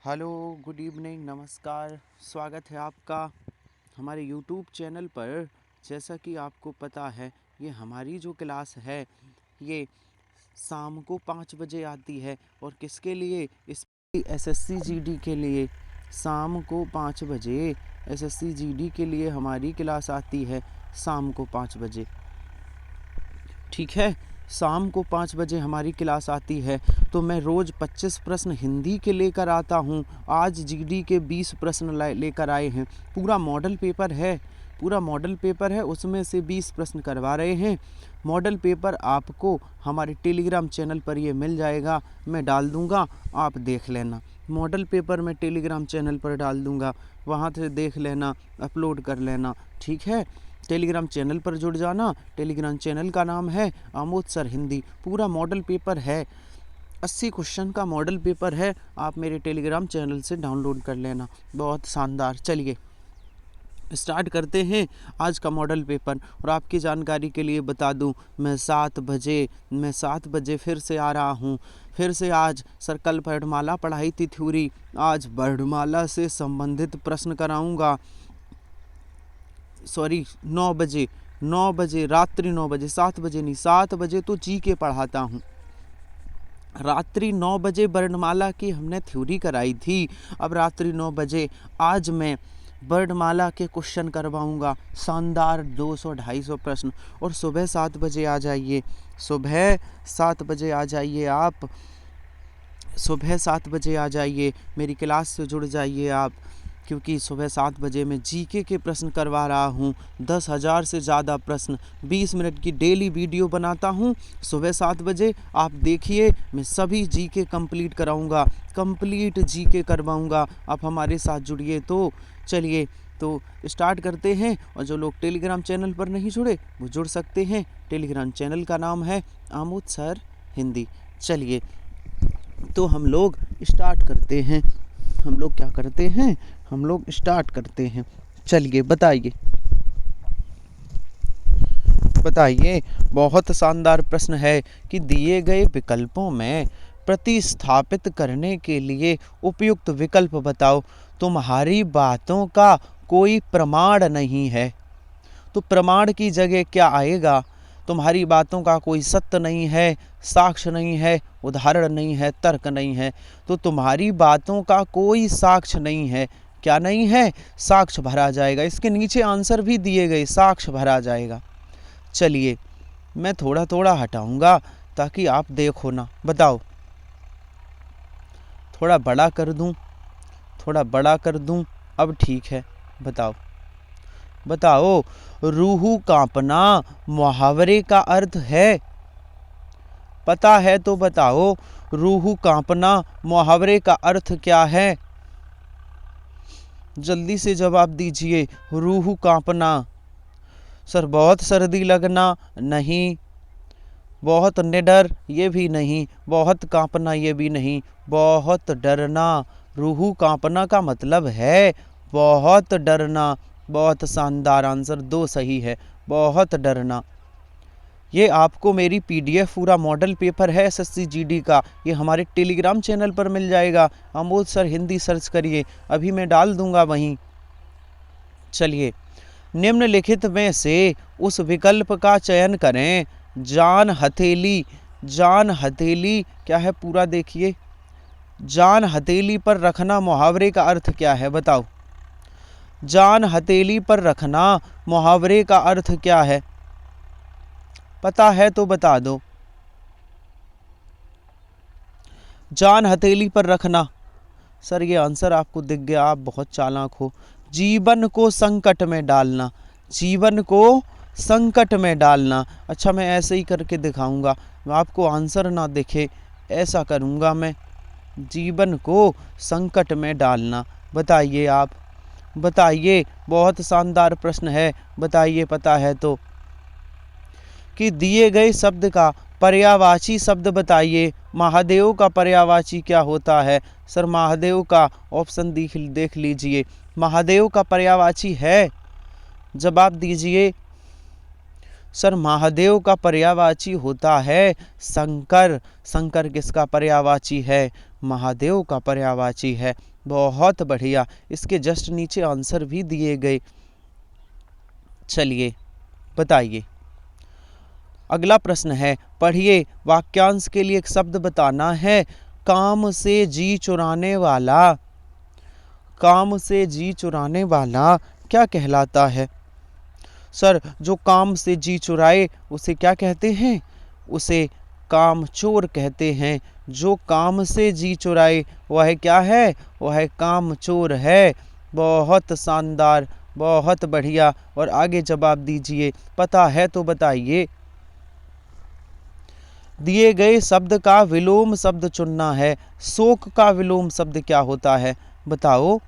Hello, good evening, नमस्कार। स्वागत है आपका हमारे यूट्यूब चैनल पर। जैसा कि आपको पता है, ये हमारी जो क्लास है ये शाम को 5 बजे आती है। और किसके लिए? इस एसएससी जीडी के लिए। शाम को 5 बजे एसएससी जीडी के लिए हमारी क्लास आती है, शाम को 5 बजे। ठीक है, शाम को 5 बजे हमारी क्लास आती है। तो मैं रोज़ 25 प्रश्न हिंदी के लेकर आता हूँ। आज जीडी के 20 प्रश्न लेकर आए हैं। पूरा मॉडल पेपर है, उसमें से 20 प्रश्न करवा रहे हैं। मॉडल पेपर आपको हमारे टेलीग्राम चैनल पर ये मिल जाएगा, मैं डाल दूँगा, आप देख लेना। मॉडल पेपर मैं टेलीग्राम चैनल पर डाल दूँगा, वहाँ से देख लेना, अपलोड कर लेना। ठीक है, टेलीग्राम चैनल पर जुड़ जाना। टेलीग्राम चैनल का नाम है आमोद सर हिंदी। पूरा मॉडल पेपर है, 80 क्वेश्चन का मॉडल पेपर है। आप मेरे टेलीग्राम चैनल से डाउनलोड कर लेना। बहुत शानदार। चलिए स्टार्ट करते हैं आज का मॉडल पेपर। और आपकी जानकारी के लिए बता दूं, मैं 7 बजे फिर से आ रहा हूं। फिर से आज सर कल वर्णमाला पढ़ाई थी थ्योरी, आज वर्णमाला से संबंधित प्रश्न कराऊंगा। सॉरी, 9 बजे रात्रि 9 बजे, 7 बजे नहीं, 7 बजे तो जी के पढ़ाता हूँ। रात्रि 9 बजे वर्णमाला की हमने थ्योरी कराई थी। अब रात्रि 9 बजे आज मैं वर्णमाला के क्वेश्चन करवाऊंगा, शानदार 200-250 प्रश्न। और सुबह 7 बजे आ जाइए, सुबह 7 बजे आ जाइए आप, सुबह 7 बजे आ जाइए, मेरी क्लास से जुड़ जाइए आप। क्योंकि सुबह 7 बजे मैं जीके के प्रश्न करवा रहा हूँ। 10,000 से ज़्यादा प्रश्न, 20 मिनट की डेली वीडियो बनाता हूँ। सुबह 7 बजे आप देखिए, मैं सभी जीके कंप्लीट कराऊँगा, कंप्लीट जीके करवाऊँगा। आप हमारे साथ जुड़िए। तो चलिए तो स्टार्ट करते हैं। और जो लोग टेलीग्राम चैनल पर नहीं जुड़े वो जुड़ सकते हैं। टेलीग्राम चैनल का नाम है आमोद सर हिंदी। चलिए तो हम लोग स्टार्ट करते हैं। हम लोग क्या करते हैं? हम लोग स्टार्ट करते हैं। चलिए बताइए, बहुत शानदार प्रश्न है कि दिए गए विकल्पों में प्रतिस्थापित करने के लिए उपयुक्त विकल्प बताओ। तुम्हारी बातों का कोई प्रमाण नहीं है। तो प्रमाण की जगह क्या आएगा? तुम्हारी बातों का कोई सत्य नहीं है, साक्ष्य नहीं है, उदाहरण नहीं है, तर्क नहीं है। तो तुम्हारी बातों का कोई साक्ष्य नहीं है। क्या नहीं है? साक्ष्य भरा जाएगा। इसके नीचे आंसर भी दिए गए, साक्ष्य भरा जाएगा। चलिए मैं थोड़ा थोड़ा हटाऊंगा ताकि आप देखो ना। बताओ, थोड़ा बड़ा कर दूं, थोड़ा बड़ा कर दूं। अब ठीक है, बताओ रूह कांपना मुहावरे का अर्थ है? पता है तो बताओ, रूह कांपना मुहावरे का अर्थ क्या है? जल्दी से जवाब दीजिए। रूह कांपना। सर बहुत सर्दी लगना, नहीं। बहुत निडर, ये भी नहीं। बहुत कांपना, ये भी नहीं। बहुत डरना। रूह कांपना का मतलब है बहुत डरना। बहुत शानदार आंसर, 2 सही है। बहुत डरना। ये आपको मेरी पीडीएफ पूरा मॉडल पेपर है एसएससी जीडी का, ये हमारे टेलीग्राम चैनल पर मिल जाएगा। आमोद सर हिंदी सर्च करिए, अभी मैं डाल दूंगा वहीं। चलिए निम्नलिखित में से उस विकल्प का चयन करें। जान हथेली। जान हथेली क्या है? पूरा देखिए। जान हथेली पर रखना मुहावरे का अर्थ क्या है? बताओ। जान हथेली पर रखना मुहावरे का अर्थ क्या है? पता है तो बता दो। जान हथेली पर रखना। सर ये आंसर आपको दिख गया, आप बहुत चालाक हो। जीवन को संकट में डालना। जीवन को संकट में डालना। अच्छा, मैं ऐसे ही करके दिखाऊंगा, आपको आंसर ना दिखे, ऐसा करूंगा मैं। जीवन को संकट में डालना। बताइए आप, बताइए। बहुत शानदार प्रश्न है, बताइए पता है तो। कि दिए गए शब्द का पर्यायवाची शब्द बताइए। महादेव का पर्यायवाची क्या होता है? सर महादेव का ऑप्शन देख लीजिए। महादेव का पर्यायवाची है, जवाब दीजिए। सर महादेव का पर्यायवाची होता है शंकर। शंकर किसका पर्यायवाची है? महादेव का पर्यायवाची है। बहुत बढ़िया, इसके जस्ट नीचे आंसर भी दिए गए। चलिए बताइए, अगला प्रश्न है, पढ़िए। वाक्यांश के लिए एक शब्द बताना है। काम से जी चुराने वाला, काम से जी चुराने वाला क्या कहलाता है? सर, जो काम से जी चुराए उसे क्या कहते हैं? उसे काम चोर कहते हैं। जो काम से जी चुराए वह क्या है? वह काम चोर है। बहुत शानदार, बहुत बढ़िया। और आगे जवाब दीजिए, पता है तो बताइए। दिए गए शब्द का विलोम शब्द चुनना है। शोक का विलोम शब्द क्या होता है? बताओ,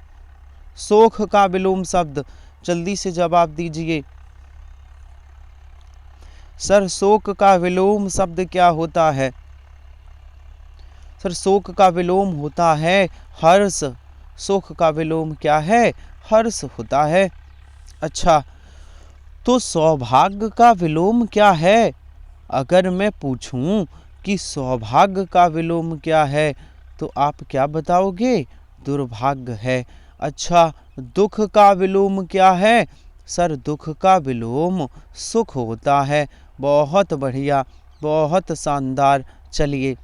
शोक का विलोम शब्द, जल्दी से जवाब दीजिए। सर, शोक का विलोम शब्द क्या होता है? सर, शोक का विलोम होता है हर्ष। शोक का विलोम क्या है? हर्ष होता है। अच्छा, तो सौभाग्य का विलोम क्या है? अगर मैं पूछूं कि सौभाग्य का विलोम क्या है तो आप क्या बताओगे? दुर्भाग्य है। अच्छा, दुख का विलोम क्या है? सर, दुख का विलोम सुख होता है। बहुत बढ़िया, बहुत शानदार। चलिए,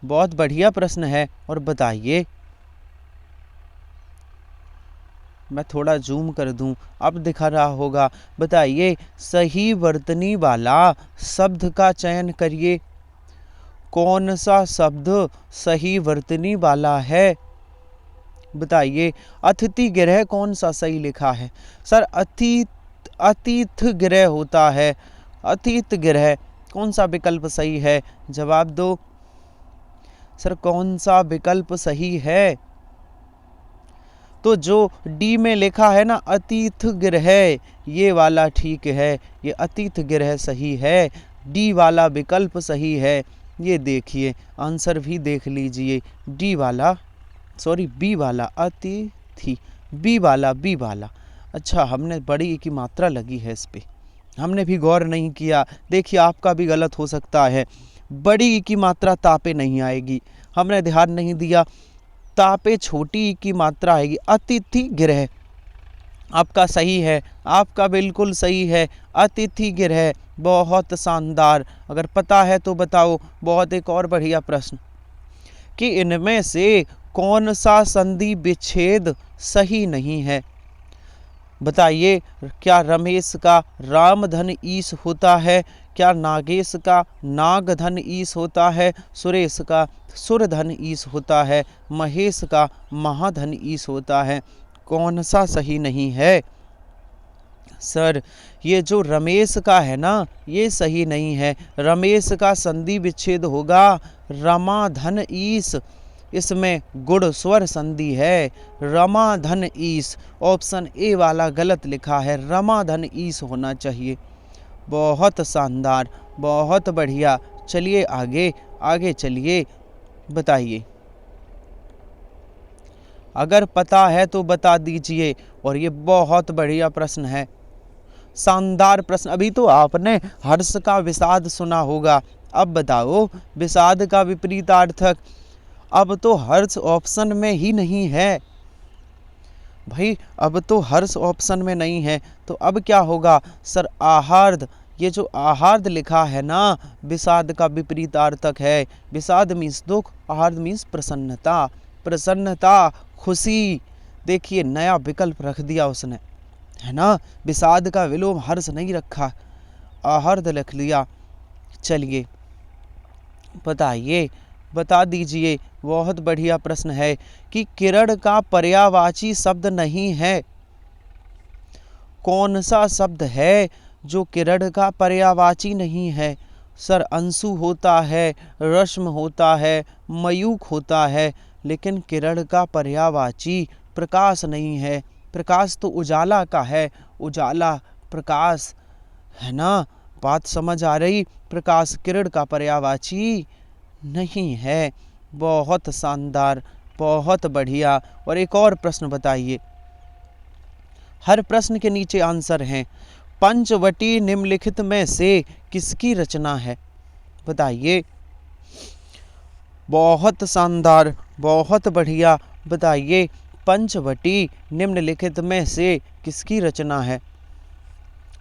बहुत बढ़िया प्रश्न है। और बताइए, मैं थोड़ा जूम कर दूं, अब दिखा रहा होगा। बताइए, सही वर्तनी वाला शब्द का चयन करिए। कौन सा शब्द सही वर्तनी वाला है? बताइए, अतिथि गृह कौन सा सही लिखा है? सर, अतिथि गृह होता है। अतिथि गृह, कौन सा विकल्प सही है? जवाब दो। सर, कौन सा विकल्प सही है? तो जो डी में लिखा है ना, अतिथि गृह, ये वाला ठीक है। ये अतिथि गृह सही है। डी वाला विकल्प सही है। ये देखिए, आंसर भी देख लीजिए। डी वाला, सॉरी बी वाला, अतिथि, बी वाला, बी वाला। अच्छा, हमने बड़ी की मात्रा लगी है इस पे, हमने भी गौर नहीं किया। देखिए, आपका भी गलत हो सकता है। बड़ी की मात्रा तापे नहीं आएगी, हमने ध्यान नहीं दिया। तापे छोटी की मात्रा आएगी। अतिथि गृह आपका सही है, आपका बिल्कुल सही है। अतिथि गृह, बहुत शानदार। अगर पता है तो बताओ। बहुत एक और बढ़िया प्रश्न, कि इनमें से कौन सा संधि विच्छेद सही नहीं है? बताइए, क्या रमेश का राम धन ईश होता है? क्या नागेश का नाग धन ईश होता है? सुरेश का सुर धन ईश होता है? महेश का महाधन ईश होता है? कौन सा सही नहीं है? सर, ये जो रमेश का है ना, ये सही नहीं है। रमेश का संधि विच्छेद होगा रमाधन ईश। इसमें गुण स्वर संधि है, रमाधन ईश। ऑप्शन ए वाला गलत लिखा है, रमाधन ईश होना चाहिए। बहुत शानदार, बहुत बढ़िया। चलिए आगे, आगे चलिए, बताइए। अगर पता है तो बता दीजिए। और ये बहुत बढ़िया प्रश्न है, शानदार प्रश्न। अभी तो आपने हर्ष का विषाद सुना होगा, अब बताओ विषाद का विपरीतार्थक। अब तो हर्ष ऑप्शन में ही नहीं है भाई, अब तो हर्ष ऑप्शन में नहीं है, तो अब क्या होगा? सर, आहार्द। ये जो आहार्द लिखा है ना, विषाद का विपरीतार्थक है। विषाद मीन्स दुख, आहार्द मीन्स प्रसन्नता। प्रसन्नता, खुशी। देखिए, नया विकल्प रख दिया उसने, है ना। विषाद का विलोम हर्ष नहीं रखा, आहार्द लिख लिया। चलिए बताइए, बता दीजिए। बहुत बढ़िया प्रश्न है, कि किरण का पर्यायवाची शब्द नहीं है। कौन सा शब्द है जो किरण का पर्यायवाची नहीं है? सर, अंशु होता है, रश्म होता है, मयूख होता है, लेकिन किरण का पर्यायवाची प्रकाश नहीं है। प्रकाश तो उजाला का है, उजाला, प्रकाश, है ना। बात समझ आ रही? प्रकाश किरण का पर्यायवाची नहीं है। बहुत शानदार, बहुत बढ़िया। और एक और प्रश्न बताइए, हर प्रश्न के नीचे आंसर हैं। पंचवटी निम्नलिखित में से किसकी रचना है? बताइए। बहुत शानदार, बहुत बढ़िया। बताइए पंचवटी निम्नलिखित में से किसकी रचना है?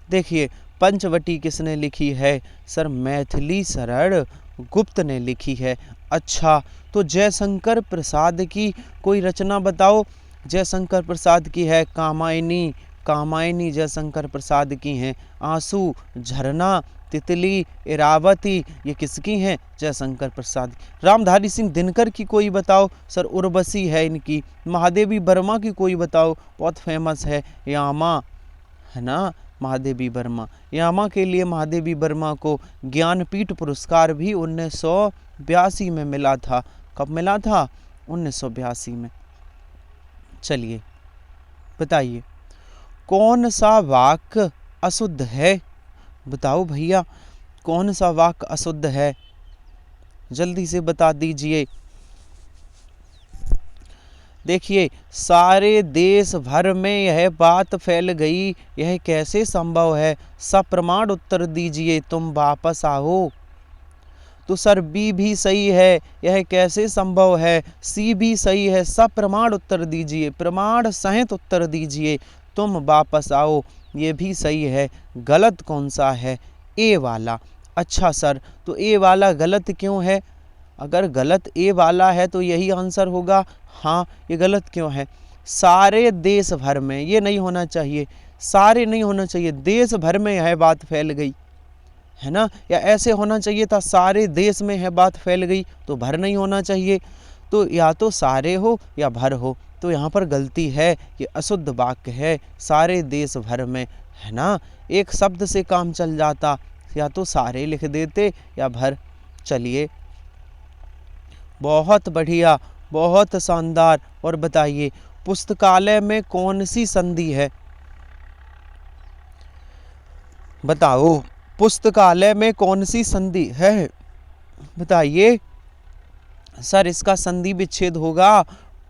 देखिए पंचवटी किसने लिखी है? सर मैथिली शरण गुप्त ने लिखी है। अच्छा, तो जयशंकर प्रसाद की कोई रचना बताओ। जयशंकर प्रसाद की है कामायनी। कामायनी जयशंकर प्रसाद की हैं। आंसू, झरना, तितली, इरावती, ये किसकी हैं? जयशंकर प्रसाद। रामधारी सिंह दिनकर की कोई बताओ। सर उर्वशी है इनकी। महादेवी वर्मा की कोई बताओ, बहुत फेमस है यामा, है ना, महादेवी वर्मा। यामा के लिए महादेवी वर्मा को ज्ञानपीठ पुरस्कार भी 1982 में मिला था। कब मिला था? 1982 में। चलिए बताइए कौन सा वाक्य अशुद्ध है? बताओ भैया कौन सा वाक्य अशुद्ध है? जल्दी से बता दीजिए। देखिए सारे देश भर में यह बात फैल गई, यह कैसे संभव है? सप्रमाण उत्तर दीजिए, तुम वापस आओ। तो सर बी भी सही है, यह कैसे संभव है। सी भी सही है, सप्रमाण उत्तर दीजिए, प्रमाण सहित उत्तर दीजिए, तुम वापस आओ, ये भी सही है। गलत कौन सा है? ए वाला। अच्छा सर, तो ए वाला गलत क्यों है? अगर गलत ए वाला है तो यही आंसर होगा। हाँ, ये गलत क्यों है? सारे देश भर में, ये नहीं होना चाहिए, सारे नहीं होना चाहिए, देश भर में यह बात फैल गई, है ना, या ऐसे होना चाहिए था सारे देश में यह बात फैल गई, तो भर नहीं होना चाहिए। तो या तो सारे हो या भर हो, तो यहाँ पर गलती है, ये अशुद्ध वाक्य है, सारे देश भर में, है ना। एक शब्द से काम चल जाता, या तो सारे लिख देते या भर। चलिए बहुत बढ़िया, बहुत शानदार। और बताइए पुस्तकालय में कौन सी संधि है? बताओ पुस्तकालय में कौन सी संधि है? बताइए। सर इसका संधि विच्छेद होगा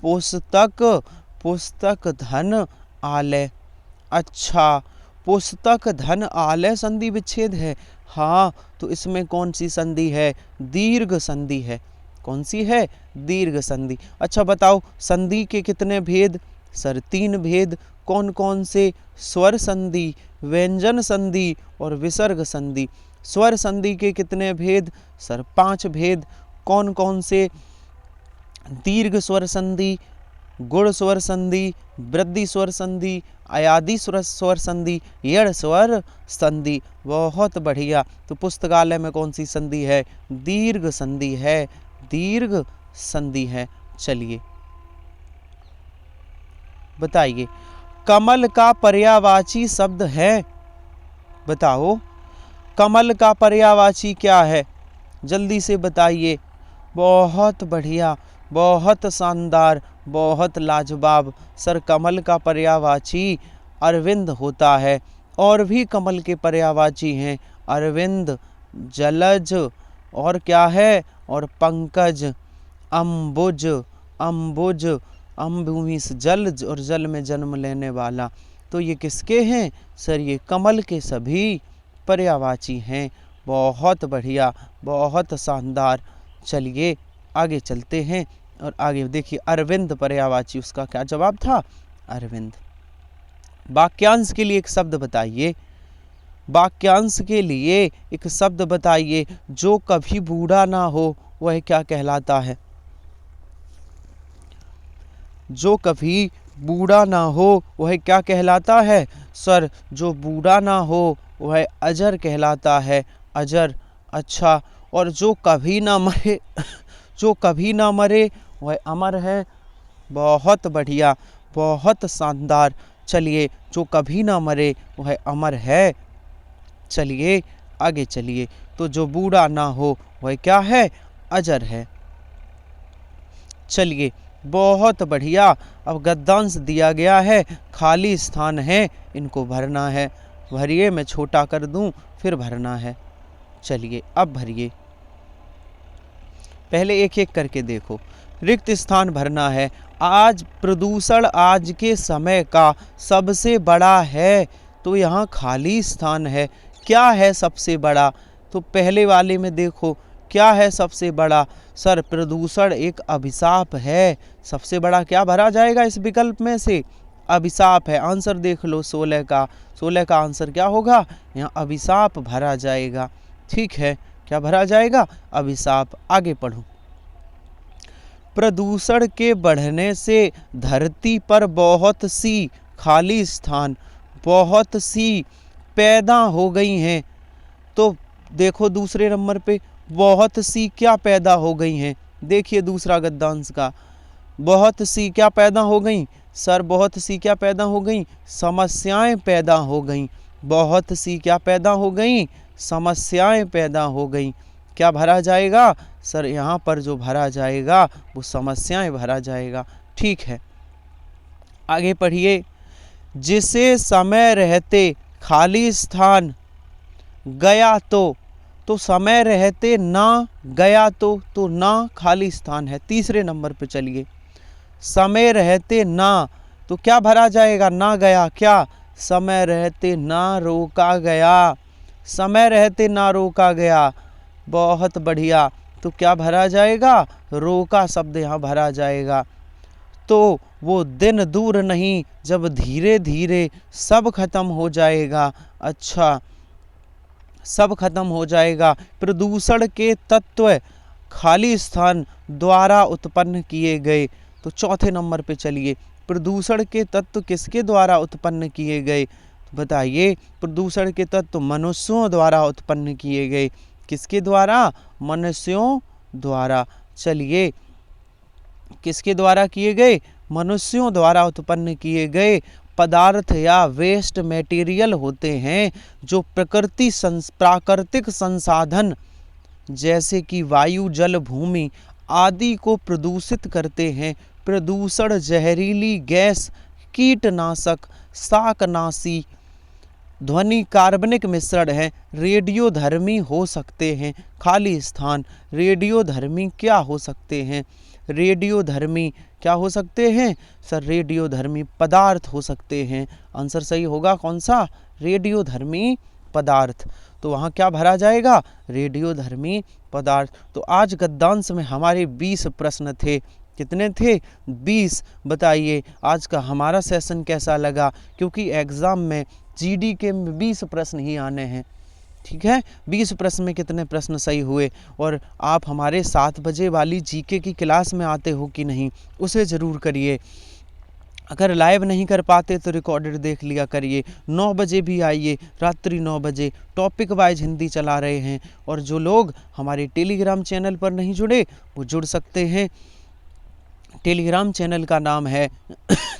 पुस्तक, पुस्तक धन आलय। अच्छा, पुस्तक धन आलय संधि विच्छेद है। हाँ, तो इसमें कौन सी संधि है? दीर्घ संधि है। कौन सी है? दीर्घ संधि। अच्छा बताओ संधि के कितने भेद? सर 3 भेद। कौन कौन से? स्वर संधि, व्यंजन संधि और विसर्ग संधि। स्वर संधि के कितने भेद? सर 5 भेद। कौन कौन से? दीर्घ स्वर संधि, गुण स्वर संधि, वृद्धि स्वर संधि, अयादि स्वर संधि, यड़ स्वर संधि। बहुत बढ़िया। तो पुस्तकालय में कौन सी संधि है? दीर्घ संधि है, दीर्घ संधि है। चलिए बताइए कमल का पर्यायवाची शब्द है? बताओ कमल का पर्यायवाची क्या है? जल्दी से बताइए। बहुत बढ़िया, बहुत शानदार, बहुत लाजवाब। सर कमल का पर्यायवाची अरविंद होता है। और भी कमल के पर्यायवाची हैं, अरविंद, जलज, और क्या है, और पंकज, अम्बुज, अम्बुज, अम्बुभूमि से जल और जल में जन्म लेने वाला। तो ये किसके हैं? सर ये कमल के सभी पर्यायवाची हैं। बहुत बढ़िया, बहुत शानदार। चलिए आगे चलते हैं और आगे देखिए अरविंद पर्यायवाची, उसका क्या जवाब था? अरविंद। वाक्यांश के लिए एक शब्द बताइए। वाक्यांश के लिए एक शब्द बताइए। जो कभी बूढ़ा ना हो वह क्या कहलाता है? जो कभी बूढ़ा ना हो वह क्या कहलाता है? सर जो बूढ़ा ना हो वह अजर कहलाता है, अजर। अच्छा, और जो कभी ना मरे जो कभी ना मरे वह अमर है। बहुत बढ़िया, बहुत शानदार। चलिए जो कभी ना मरे वह अमर है। चलिए आगे चलिए। तो जो बूढ़ा ना हो वह क्या है? अजर है। चलिए बहुत बढ़िया। अब गद्यांश दिया गया है, खाली स्थान है, इनको भरना है। भरिए, मैं छोटा कर दूं फिर भरना है। चलिए अब भरिए, पहले एक एक करके देखो। रिक्त स्थान भरना है। आज प्रदूषण आज के समय का सबसे बड़ा है, तो यहाँ खाली स्थान है। क्या है सबसे बड़ा? तो पहले वाले में देखो क्या है सबसे बड़ा? सर प्रदूषण एक अभिशाप है। सबसे बड़ा क्या भरा जाएगा इस विकल्प में से? अभिशाप है। आंसर देख लो 16 का। 16 का आंसर क्या होगा? यहाँ अभिशाप भरा जाएगा। ठीक है, क्या भरा जाएगा? अभिशाप। आगे पढ़ो। प्रदूषण के बढ़ने से धरती पर बहुत सी खाली स्थान, बहुत सी पैदा हो गई हैं। तो देखो दूसरे नंबर पे बहुत सी क्या पैदा हो गई हैं? देखिए दूसरा गद्यांश का, बहुत सी क्या पैदा हो गई? सर बहुत सी क्या पैदा हो गई? समस्याएं पैदा हो गई। बहुत सी क्या पैदा हो गई? समस्याएं पैदा हो गई। क्या भरा जाएगा? सर यहाँ पर जो भरा जाएगा वो समस्याएं भरा जाएगा। ठीक है, आगे पढ़िए। जिसे समय रहते खाली स्थान गया तो समय रहते ना गया तो ना खाली स्थान है। तीसरे नंबर पे चलिए। समय रहते ना तो क्या भरा जाएगा? ना गया। क्या? समय रहते ना रोका गया। समय रहते ना रोका गया। बहुत बढ़िया। तो क्या भरा जाएगा? रोका शब्द यहाँ भरा जाएगा। तो वो दिन दूर नहीं जब धीरे धीरे सब खत्म हो जाएगा। अच्छा, सब खत्म हो जाएगा। प्रदूषण के तत्व खाली स्थान द्वारा उत्पन्न किए गए। तो चौथे नंबर पे चलिए। प्रदूषण के तत्व किसके द्वारा उत्पन्न किए गए? बताइए। प्रदूषण के तत्व मनुष्यों द्वारा उत्पन्न किए गए। किसके द्वारा? मनुष्यों द्वारा। चलिए, किसके द्वारा किए गए? मनुष्यों द्वारा उत्पन्न किए गए पदार्थ या वेस्ट मटेरियल होते हैं जो प्राकृतिक संसाधन जैसे कि वायु, जल, भूमि आदि को प्रदूषित करते हैं। प्रदूषण जहरीली गैस, कीटनाशक, शाकनाशी, ध्वनि कार्बनिक मिश्रण है, रेडियोधर्मी हो सकते हैं। खाली स्थान। रेडियोधर्मी क्या हो सकते हैं? रेडियोधर्मी क्या हो सकते हैं? सर रेडियोधर्मी पदार्थ हो सकते हैं। आंसर सही होगा कौन सा? रेडियोधर्मी पदार्थ। तो वहाँ क्या भरा जाएगा? रेडियोधर्मी पदार्थ। तो आज गद्यांश में हमारे 20 प्रश्न थे। कितने थे? 20। बताइए आज का हमारा सेशन कैसा लगा? क्योंकि एग्ज़ाम में जीडी के 20 प्रश्न ही आने हैं। ठीक है, 20 प्रश्न में कितने प्रश्न सही हुए? और आप हमारे 7 बजे वाली जीके की क्लास में आते हो कि नहीं, उसे ज़रूर करिए। अगर लाइव नहीं कर पाते तो रिकॉर्डेड देख लिया करिए। 9 बजे भी आइए, रात्रि 9 बजे टॉपिक वाइज हिंदी चला रहे हैं। और जो लोग हमारे टेलीग्राम चैनल पर नहीं जुड़े वो जुड़ सकते हैं। टेलीग्राम चैनल का नाम है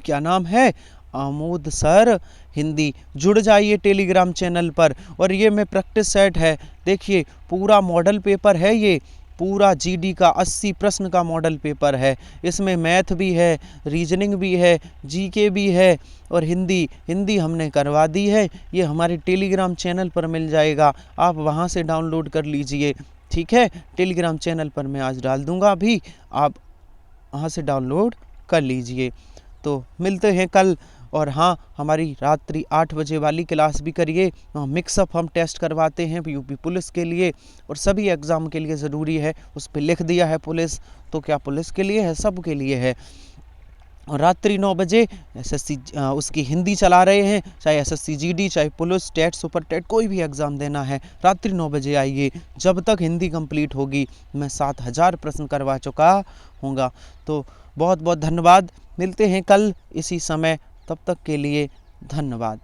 क्या नाम है? आमोद सर हिंदी। जुड़ जाइए टेलीग्राम चैनल पर। और ये में प्रैक्टिस सेट है। देखिए पूरा मॉडल पेपर है, ये पूरा जीडी का 80 प्रश्न का मॉडल पेपर है। इसमें मैथ भी है, रीजनिंग भी है, जीके भी है और हिंदी हमने करवा दी है। ये हमारे टेलीग्राम चैनल पर मिल जाएगा, आप वहाँ से डाउनलोड कर लीजिए। ठीक है, टेलीग्राम चैनल पर मैं आज डाल दूँगा अभी, आप वहाँ से डाउनलोड कर लीजिए। तो मिलते हैं कल। और हाँ, हमारी रात्रि 8 बजे वाली क्लास भी करिए। मिक्सअप हम टेस्ट करवाते हैं यूपी पुलिस के लिए और सभी एग्ज़ाम के लिए ज़रूरी है। उस पर लिख दिया है पुलिस, तो क्या पुलिस के लिए है? सब के लिए है। और रात्रि 9 बजे एसएससी उसकी हिंदी चला रहे हैं, चाहे एसएससी जीडी, चाहे पुलिस, टेट, सुपर टेट, कोई भी एग्ज़ाम देना है रात्रि 9 बजे आइए। जब तक हिंदी कंप्लीट होगी मैं 7000 प्रश्न करवा चुका हूँगा। तो बहुत बहुत धन्यवाद। मिलते हैं कल इसी समय, तब तक के लिए धन्यवाद।